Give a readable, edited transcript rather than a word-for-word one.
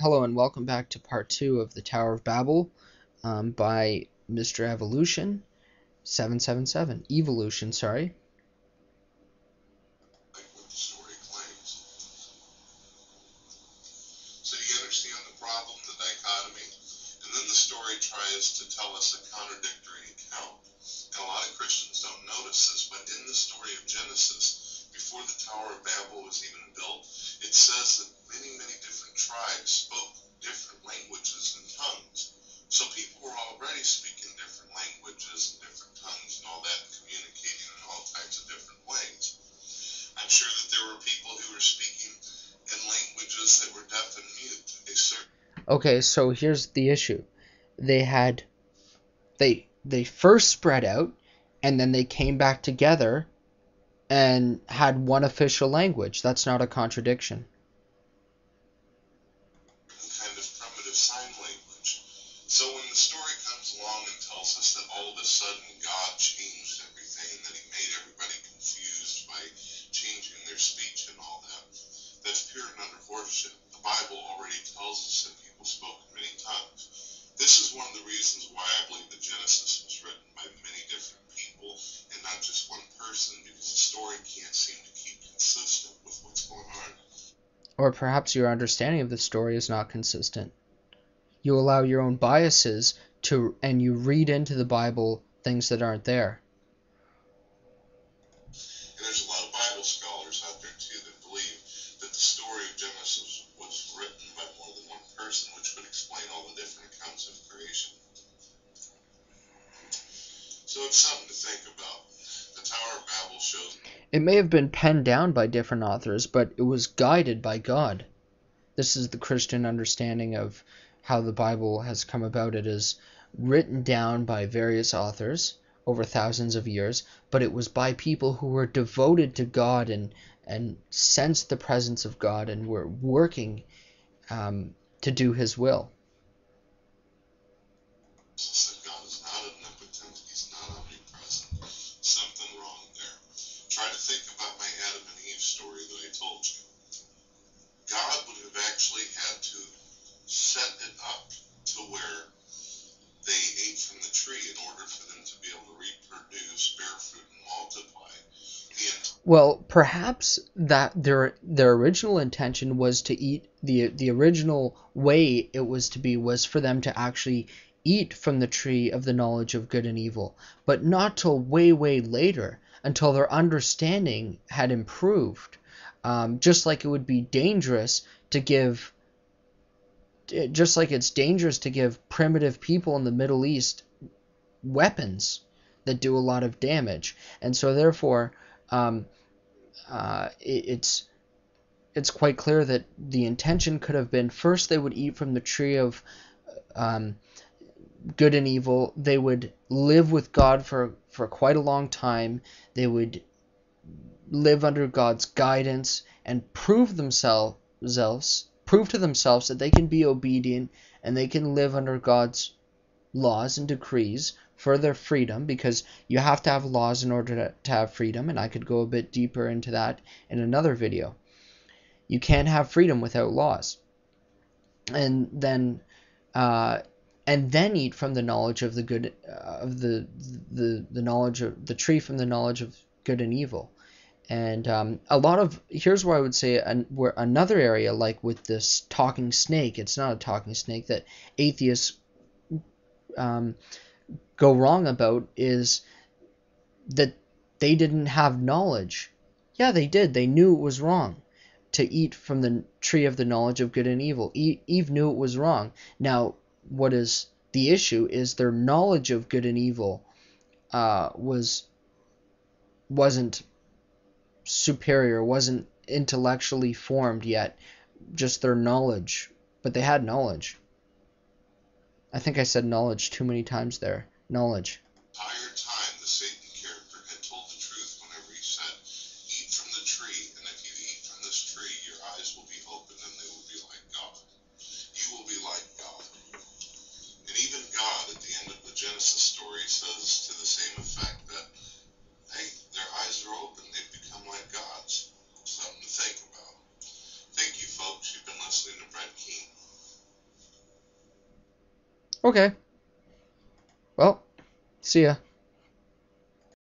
Hello and welcome back to part 2 of the Tower of Babel by Mr. Evolution 777. Evolution, sorry. Like what the story claims. So you understand the problem, the dichotomy, and then the story tries to tell us a contradictory account. And a lot of Christians don't notice this, but in the story of Genesis, before the Tower of Babel was even built, it says that many, many different tribes spoke different languages and tongues. So people were already speaking different languages and different tongues and all that, communicating in all types of different ways. I'm sure that there were people who were speaking in languages that were deaf and mute. Okay, so here's the issue. They first spread out, and then they came back together and had one official language. That's not a contradiction. Kind of primitive sign language. So when the story comes along and tells us that all of a sudden God changed everything, that he made everybody confused by changing their speech and all that, that's pure and utter horseshit. The Bible already tells us that people spoke in many tongues. This is one of the reasons why I believe that Genesis was written by many different people and not just one person, because the story can't seem to keep consistent with what's going on. Or perhaps your understanding of the story is not consistent. You allow your own biases and you read into the Bible things that aren't there. And there's a lot of Bible scholars out there too that believe that the story of Genesis was written by more than one person, which would explain all the different accounts of creation. So it's something to think about. The Tower of Babel shows. It may have been penned down by different authors, but it was guided by God. This is the Christian understanding of how the Bible has come about. It is written down by various authors over thousands of years, but it was by people who were devoted to God and sensed the presence of God and were working to do his will. That God is not omnipotent, he's not omnipresent. Something wrong there. Try to think about my Adam and Eve story that I told you. God would have actually had to set it up to where they ate from the tree in order for them to be able to reproduce, bear fruit, and multiply. Well, perhaps that their original intention was to eat the original way it was to be was for them to actually eat from the tree of the knowledge of good and evil, but not till way later, until their understanding had improved. Just like it would be dangerous to give, just like it's dangerous to give primitive people in the Middle East weapons that do a lot of damage, and so therefore it's quite clear that the intention could have been first they would eat from the tree of good and evil. They would live with God for quite a long time. They would live under God's guidance and prove to themselves that they can be obedient and they can live under God's laws and decrees for their freedom, because you have to have laws in order to have freedom, and I could go a bit deeper into that in another video. You can't have freedom without laws. And then eat from the knowledge of the good of the knowledge of the tree from the knowledge of good and evil. And a lot of, here's where I would say where another area, like with this talking snake, it's not a talking snake, that atheists go wrong about, is that they didn't have knowledge. Yeah, they did. They knew it was wrong to eat from the tree of the knowledge of good and evil. Eve knew it was wrong. Now, what is the issue is their knowledge of good and evil wasn't superior, wasn't intellectually formed yet, just their knowledge. But they had knowledge. I think I said knowledge too many times there. Knowledge. Entire time, the Satan character had told the truth whenever he said, eat from the tree, and if you eat from this tree, your eyes will be opened and they will be like God. You will be like God. And even God, at the end of the Genesis story, says to the same effect that, hey, their eyes are open, they've become like gods. Something to think about. Thank you, folks. You've been listening to Brett Keene. Okay. Well, see ya.